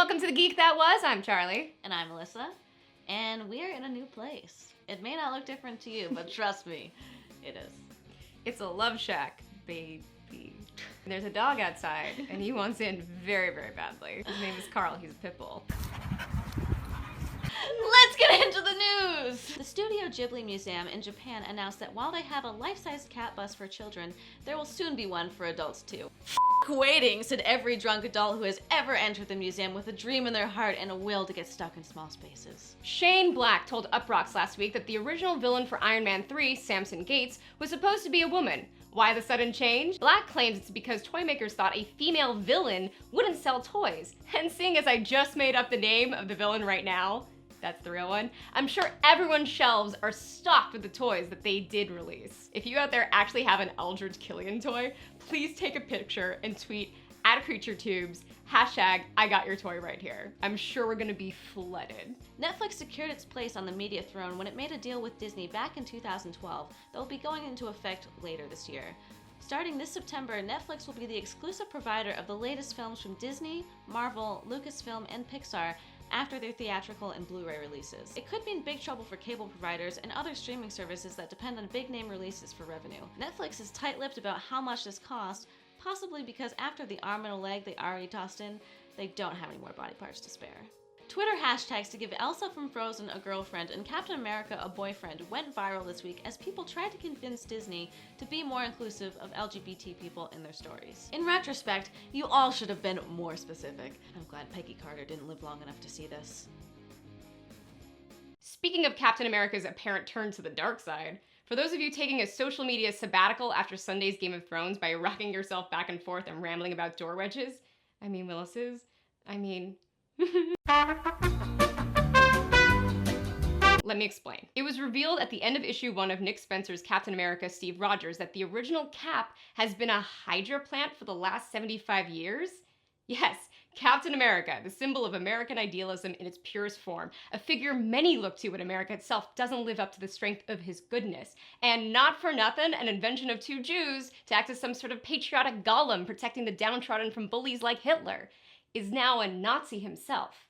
welcome to the Geek That Was. I'm Charley. And I'm Alyssa. And we're in a new place. It may not look different to you, but trust me, it is. It's a love shack, baby. There's a dog outside, and he wants in very, very badly. His name is Carl. He's a pit bull. Let's get into the news! The Studio Ghibli Museum in Japan announced that while they have a life-sized cat bus for children, there will soon be one for adults too. Waiting, said every drunk adult who has ever entered the museum with a dream in their heart and a will to get stuck in small spaces. Shane Black told Uproxx last week that the original villain for Iron Man 3, Samson Gates, was supposed to be a woman. Why the sudden change? Black claims it's because toy makers thought a female villain wouldn't sell toys. And seeing as I just made up the name of the villain right now, that's the real one, I'm sure everyone's shelves are stocked with the toys that they did release. If you out there actually have an Eldritch Killian toy, please take a picture and tweet @CreatureTubes, #IGotYourToyRightHere. I'm sure we're gonna be flooded. Netflix secured its place on the media throne when it made a deal with Disney back in 2012 that will be going into effect later this year. Starting this September, Netflix will be the exclusive provider of the latest films from Disney, Marvel, Lucasfilm, and Pixar after their theatrical and Blu-ray releases. It could mean big trouble for cable providers and other streaming services that depend on big-name releases for revenue. Netflix is tight-lipped about how much this costs, possibly because after the arm and a leg they already tossed in, they don't have any more body parts to spare. Twitter hashtags to give Elsa from Frozen a girlfriend and Captain America a boyfriend went viral this week as people tried to convince Disney to be more inclusive of LGBT people in their stories. In retrospect, you all should have been more specific. I'm glad Peggy Carter didn't live long enough to see this. Speaking of Captain America's apparent turn to the dark side, for those of you taking a social media sabbatical after Sunday's Game of Thrones by rocking yourself back and forth and rambling about door wedges, Let me explain. It was revealed at the end of issue 1 of Nick Spencer's Captain America Steve Rogers that the original Cap has been a Hydra plant for the last 75 years? Yes, Captain America, the symbol of American idealism in its purest form, a figure many look to when America itself doesn't live up to the strength of his goodness. And not for nothing, an invention of 2 Jews to act as some sort of patriotic golem protecting the downtrodden from bullies like Hitler, is now a Nazi himself.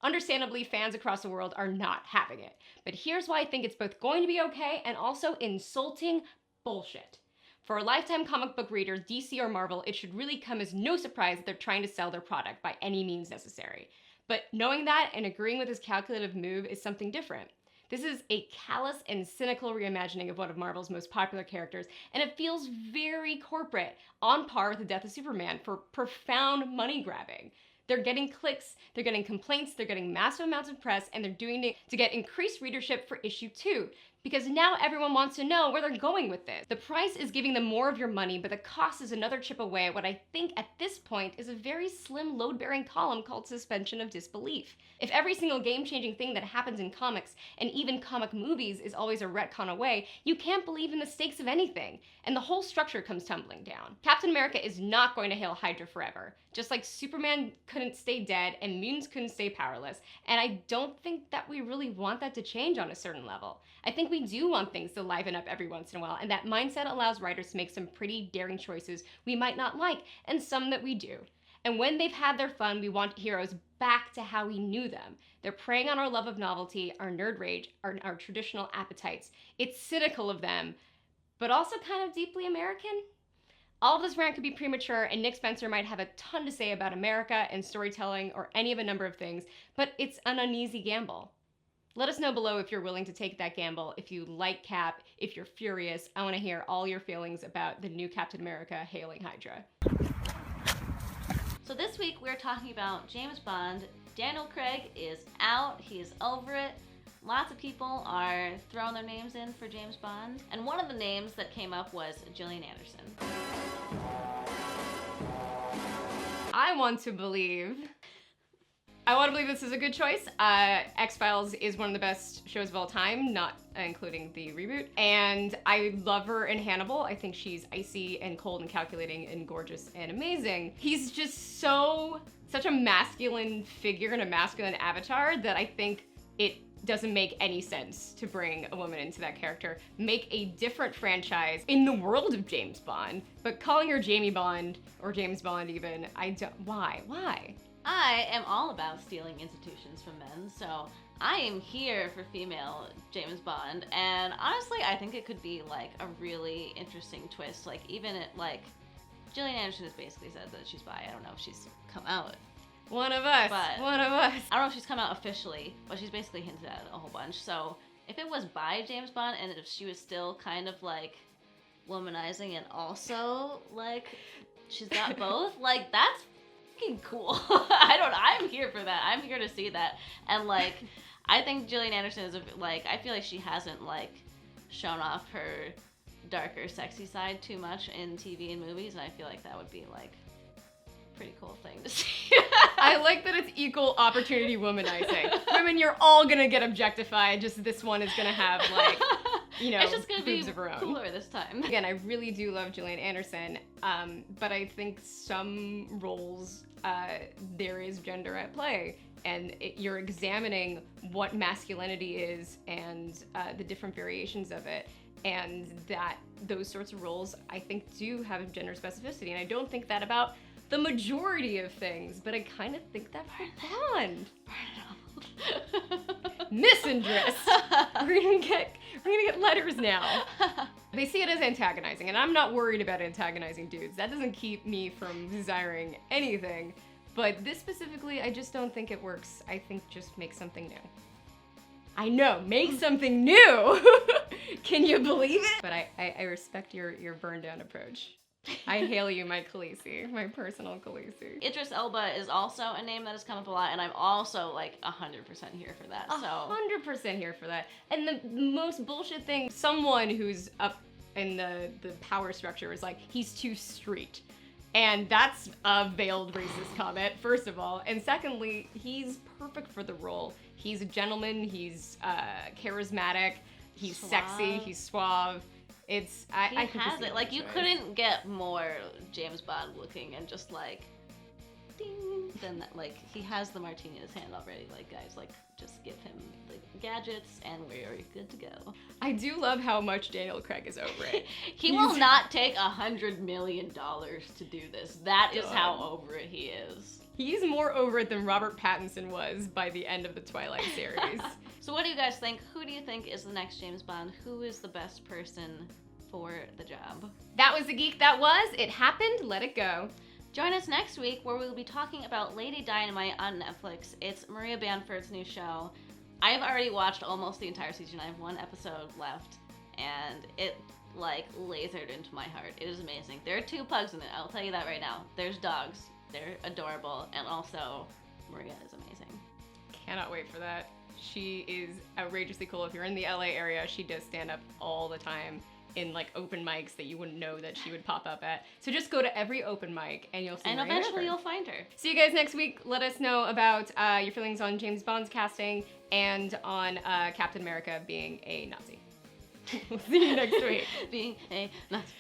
Understandably, fans across the world are not having it. But here's why I think it's both going to be okay and also insulting bullshit. For lifetime comic book readers, DC or Marvel, it should really come as no surprise that they're trying to sell their product by any means necessary. But knowing that and agreeing with this calculative move is something different. This is a callous and cynical reimagining of one of Marvel's most popular characters, and it feels very corporate, on par with the death of Superman for profound money grabbing. They're getting clicks, they're getting complaints, they're getting massive amounts of press, and they're doing it to get increased readership for issue 2. Because now everyone wants to know where they're going with this. The price is giving them more of your money, but the cost is another chip away at what I think at this point is a very slim load-bearing column called suspension of disbelief. If every single game-changing thing that happens in comics, and even comic movies, is always a retcon away, you can't believe in the stakes of anything, and the whole structure comes tumbling down. Captain America is not going to hail Hydra forever, just like Superman couldn't stay dead and mutants couldn't stay powerless, and I don't think that we really want that to change on a certain level. I think we do want things to liven up every once in a while, and that mindset allows writers to make some pretty daring choices we might not like, and some that we do. And when they've had their fun, we want heroes back to how we knew them. They're preying on our love of novelty, our nerd rage, our traditional appetites. It's cynical of them, but also kind of deeply American. All of this rant could be premature, and Nick Spencer might have a ton to say about America and storytelling or any of a number of things, but it's an uneasy gamble. Let us know below if you're willing to take that gamble, if you like Cap, if you're furious. I want to hear all your feelings about the new Captain America hailing Hydra. So this week we're talking about James Bond. Daniel Craig is out, he is over it. Lots of people are throwing their names in for James Bond, and one of the names that came up was Gillian Anderson. I want to believe this is a good choice. X-Files is one of the best shows of all time, not including the reboot. And I love her in Hannibal. I think she's icy and cold and calculating and gorgeous and amazing. He's just such a masculine figure and a masculine avatar that I think it doesn't make any sense to bring a woman into that character. Make a different franchise in the world of James Bond, but calling her Jamie Bond, or James Bond even, why? I am all about stealing institutions from men, so I am here for female James Bond, and honestly, I think it could be, like, a really interesting twist. Like, even it, like, Gillian Anderson has basically said that she's bi. I don't know if she's come out. One of us. But One of us. I don't know if she's come out officially, but she's basically hinted at it a whole bunch. So if it was by James Bond, and if she was still kind of, like, womanizing and also, like, she's got both, like, that's fucking cool. I'm here for that. I'm here to see that. And, like, I think Gillian Anderson is, I feel like she hasn't, like, shown off her darker, sexy side too much in TV and movies, and I feel like that would be, like, a pretty cool thing to see. I like that it's equal opportunity womanizing. Women, you're all gonna get objectified, just this one is gonna have, like, you know, it's just gonna be boobs of her own. cooler this time. Again, I really do love Gillian Anderson, but I think some roles, there is gender at play, and you're examining what masculinity is and the different variations of it, and that those sorts of roles, I think, do have gender specificity, and I don't think that about the majority of things, but I kind of think that for Bond. Misandrist. We're gonna get letters now. They see it as antagonizing, and I'm not worried about antagonizing dudes. That doesn't keep me from desiring anything. But this specifically, I just don't think it works. I think just make something new. I know, make something new. Can you believe it? But I respect your burn down approach. I hail you, my Khaleesi, my personal Khaleesi. Idris Elba is also a name that has come up a lot, and I'm also, like, 100% here for that. 100% here for that. And the most bullshit thing, someone who's up in the power structure is like, he's too street. And that's a veiled racist comment, first of all. And secondly, he's perfect for the role. He's a gentleman, he's charismatic, he's sexy, he's suave. I think has it. Like, you couldn't get more James Bond looking and just, like, ding, then that, like, he has the martini in his hand already. Like, guys, like, just give him the gadgets and we're good to go. I do love how much Daniel Craig is over it. He will not take $100 million to do this. That is how over it he is. He's more over it than Robert Pattinson was by the end of the Twilight series. So what do you guys think? Who do you think is the next James Bond? Who is the best person for the job? That was the Geek That Was. It happened. Let it go. Join us next week where we'll be talking about Lady Dynamite on Netflix. It's Maria Bamford's new show. I've already watched almost the entire season. I have one episode left, and it, like, lasered into my heart. It is amazing. There are 2 pugs in it. I'll tell you that right now. There's dogs. They're adorable, and also Maria is amazing. Cannot wait for that. She is outrageously cool. If you're in the LA area, she does stand up all the time in, like, open mics that you wouldn't know that she would pop up at. So just go to every open mic and you'll see And Maria eventually Bamford. you'll find her. See you guys next week. Let us know about your feelings on James Bond's casting and on Captain America being a Nazi. We'll see you next week. Being a Nazi.